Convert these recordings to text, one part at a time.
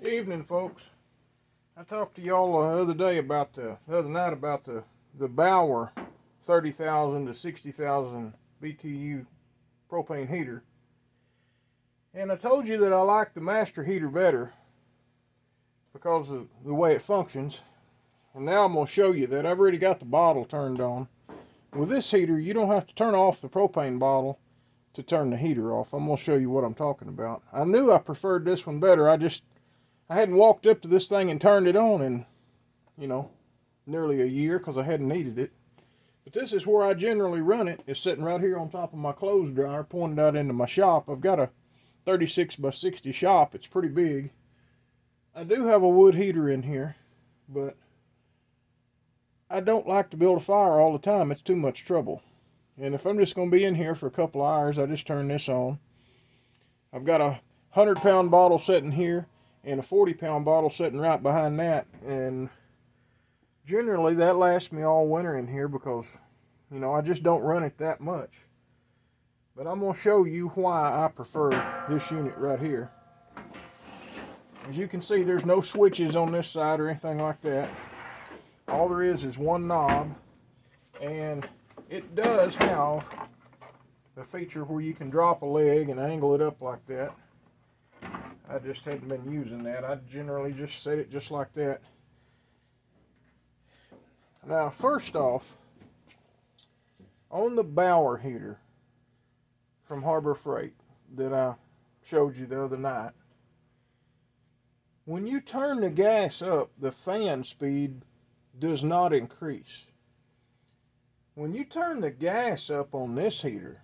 Evening, folks. I talked to y'all the other night about the Bauer 30,000 to 60,000 BTU propane heater, and I told you that I like the master heater better because of the way it functions. And now I'm going to show you that I've already got the bottle turned on. With this heater, you don't have to turn off the propane bottle to turn the heater off. I'm going to show you what I'm talking about. I knew I preferred this one better. I hadn't walked up to this thing and turned it on in, nearly a year because I hadn't needed it. But this is where I generally run it. It's sitting right here on top of my clothes dryer, pointed out into my shop. I've got a 36 by 60 shop. It's pretty big. I do have a wood heater in here, but I don't like to build a fire all the time. It's too much trouble. And if I'm just going to be in here for a couple hours, I just turn this on. I've got a 100-pound bottle sitting here and a 40-pound bottle sitting right behind that, and generally that lasts me all winter in here because I just don't run it that much. But I'm going to show you why I prefer this unit right here. As you can see, there's no switches on this side or anything like that. All there is one knob, and it does have the feature where you can drop a leg and angle it up like that. I just hadn't been using that. I generally just set it just like that. Now, first off, on the Bauer heater from Harbor Freight that I showed you the other night, when you turn the gas up, the fan speed does not increase. When you turn the gas up on this heater,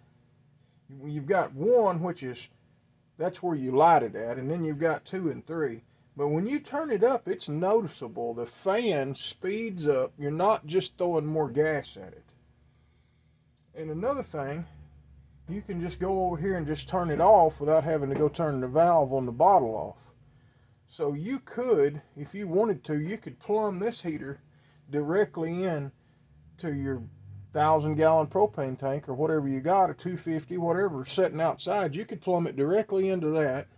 you've got one, that's where you light it at, and then you've got 2 and 3. But when you turn it up, it's noticeable. The fan speeds up. You're not just throwing more gas at it. And another thing, you can just go over here and just turn it off without having to go turn the valve on the bottle off. So you could, if you wanted to, you could plumb this heater directly in to your 1,000-gallon propane tank or whatever you got, a 250, whatever, sitting outside. You could plumb it directly into that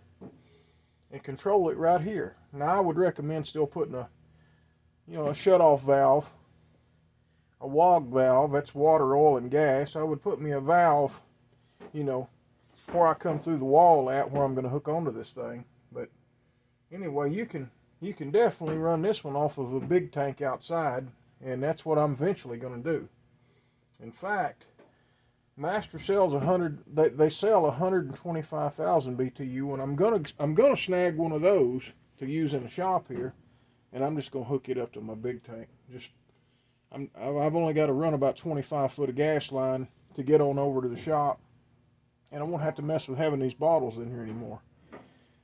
and control it right here. Now, I would recommend still putting a shut-off valve, a WOG valve. That's water, oil, and gas. I would put me a valve, where I come through the wall at, where I'm going to hook onto this thing. But anyway, you can definitely run this one off of a big tank outside, and that's what I'm eventually going to do. In fact, Master sells they sell 125,000 BTU, and I'm gonna snag one of those to use in the shop here, and I'm just gonna hook it up to my big tank. I've only got to run about 25 foot of gas line to get on over to the shop, and I won't have to mess with having these bottles in here anymore.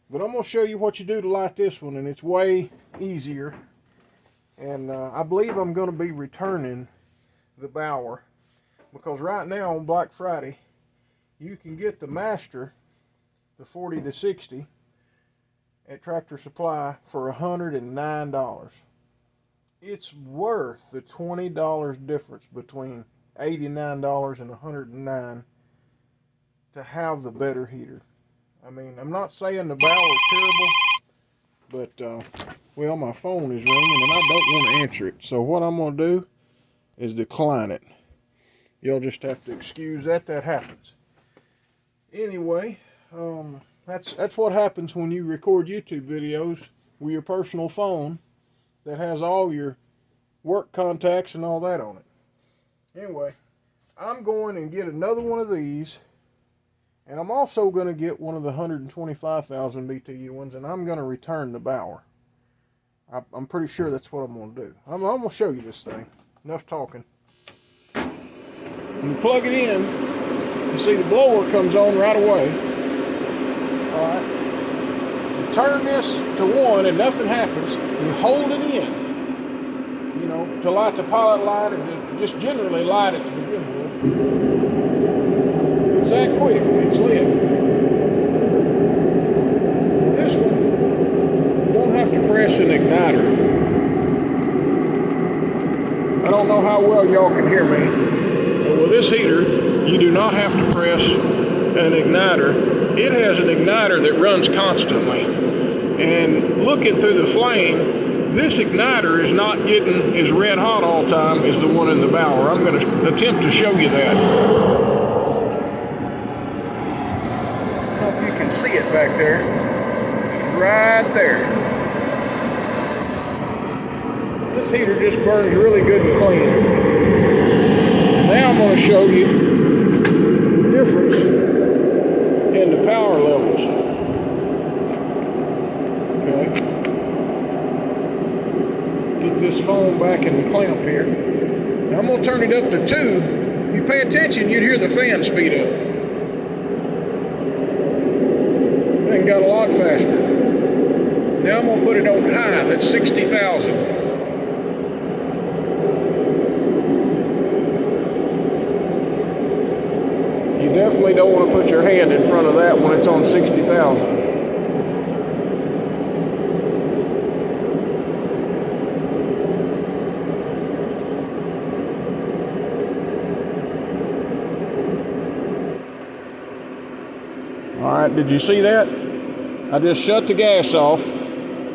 But I'm gonna show you what you do to light this one, and it's way easier. And I believe I'm gonna be returning the Bauer, because right now on Black Friday you can get the Master, the 40 to 60, at Tractor Supply for $109. It's worth the $20 difference between $89 and $109 to have the better heater. I mean, I'm not saying the Bauer is terrible, but my phone is ringing and I don't want to answer it. So what I'm going to do is decline it. You'll just have to excuse that. That happens. Anyway, that's what happens when you record YouTube videos with your personal phone that has all your work contacts and all that on it. Anyway, I'm going and get another one of these, and I'm also going to get one of the 125,000 BTU ones, and I'm going to return the Bauer. I'm pretty sure that's what I'm going to do. I'm going to show you this thing. Enough talking. When you plug it in, you see the blower comes on right away. Alright. You turn this to 1 and nothing happens. You hold it in, to light the pilot light, and just generally light it to begin with. It's that quick. It's lit. This one, you don't have to press an igniter. I don't know how well y'all can hear me. With this heater, you do not have to press an igniter. It has an igniter that runs constantly. And looking through the flame, this igniter is not getting as red hot all the time as the one in the Bauer. I'm going to attempt to show you that. I don't know if you can see it back there. Right there. This heater just burns really good and clean. Now I'm going to show you the difference in the power levels. Okay. Get this foam back in the clamp here. Now I'm going to turn it up to 2. If you pay attention, you'd hear the fan speed up. That got a lot faster. Now I'm going to put it on high. That's 60,000. You definitely don't want to put your hand in front of that when it's on 60,000. Alright, did you see that? I just shut the gas off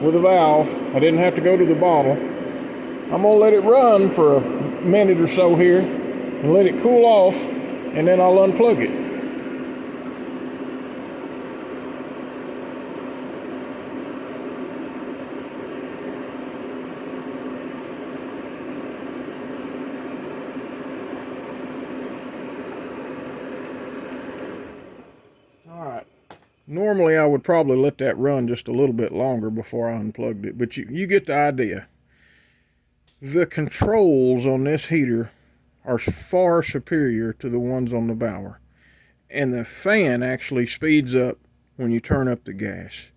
with a valve. I didn't have to go to the bottle. I'm going to let it run for a minute or so here and let it cool off, and then I'll unplug it. Alright, normally I would probably let that run just a little bit longer before I unplugged it, but you get the idea. The controls on this heater are far superior to the ones on the Bauer. And the fan actually speeds up when you turn up the gas.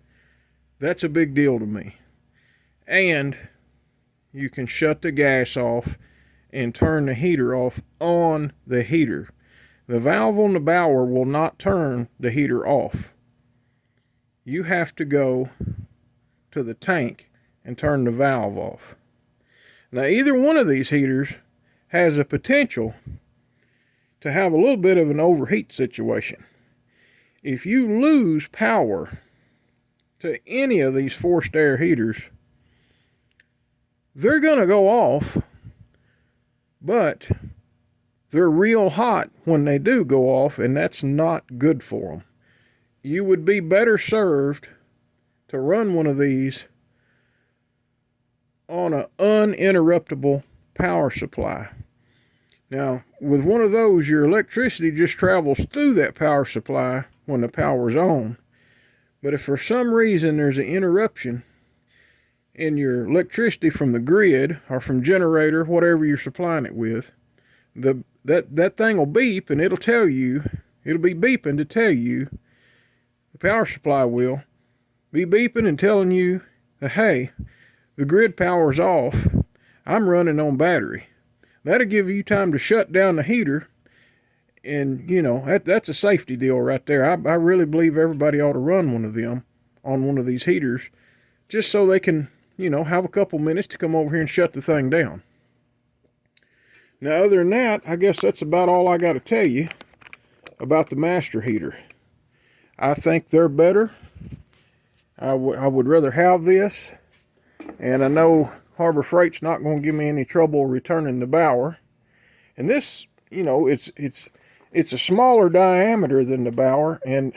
That's a big deal to me. And you can shut the gas off and turn the heater off on the heater. The valve on the Bauer will not turn the heater off. You have to go to the tank and turn the valve off. Now, either one of these heaters has a potential to have a little bit of an overheat situation. If you lose power to any of these forced air heaters, they're going to go off, but they're real hot when they do go off, and that's not good for them. You would be better served to run one of these on an uninterruptible power supply. Now, with one of those, your electricity just travels through that power supply when the power's on. But if for some reason there's an interruption in your electricity from the grid or from generator, whatever you're supplying it with, that thing will beep, and it'll tell you, it'll be beeping to tell you, the power supply will be beeping and telling you that, hey, the grid power's off, I'm running on battery. That'll give you time to shut down the heater, and you know, that's a safety deal right there. I really believe everybody ought to run one of them on one of these heaters, just so they can, you know, have a couple minutes to come over here and shut the thing down. Now, other than that, I guess that's about all I got to tell you about the master heater. I think they're better. I would rather have this, and I know Harbor Freight's not going to give me any trouble returning the Bauer. And this, you know, it's a smaller diameter than the Bauer, and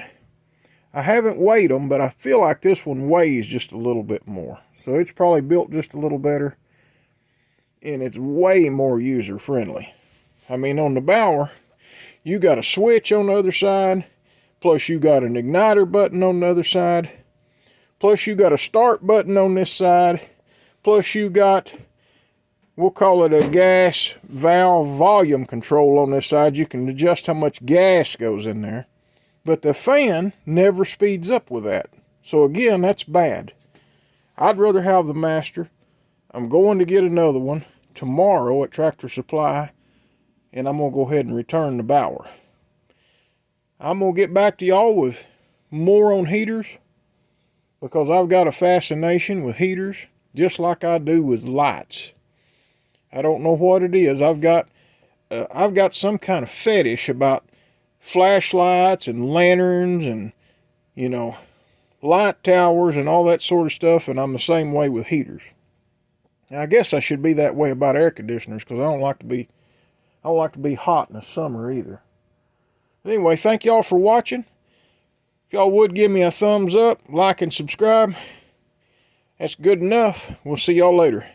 I haven't weighed them, but I feel like this one weighs just a little bit more. So it's probably built just a little better, and it's way more user friendly. I mean, on the Bauer, you got a switch on the other side, plus you got an igniter button on the other side, plus you got a start button on this side, plus you got, we'll call it a gas valve volume control on this side. You can adjust how much gas goes in there. But the fan never speeds up with that. So again, that's bad. I'd rather have the master. I'm going to get another one tomorrow at Tractor Supply, and I'm going to go ahead and return the Bauer. I'm going to get back to y'all with more on heaters, because I've got a fascination with heaters, just like I do with lights. I don't know what it is. I've got some kind of fetish about flashlights and lanterns and, you know, light towers and all that sort of stuff, and I'm the same way with heaters. And I guess I should be that way about air conditioners, because I don't like to be hot in the summer either. Anyway, thank y'all for watching. If y'all would give me a thumbs up, like and subscribe, that's good enough. We'll see y'all later.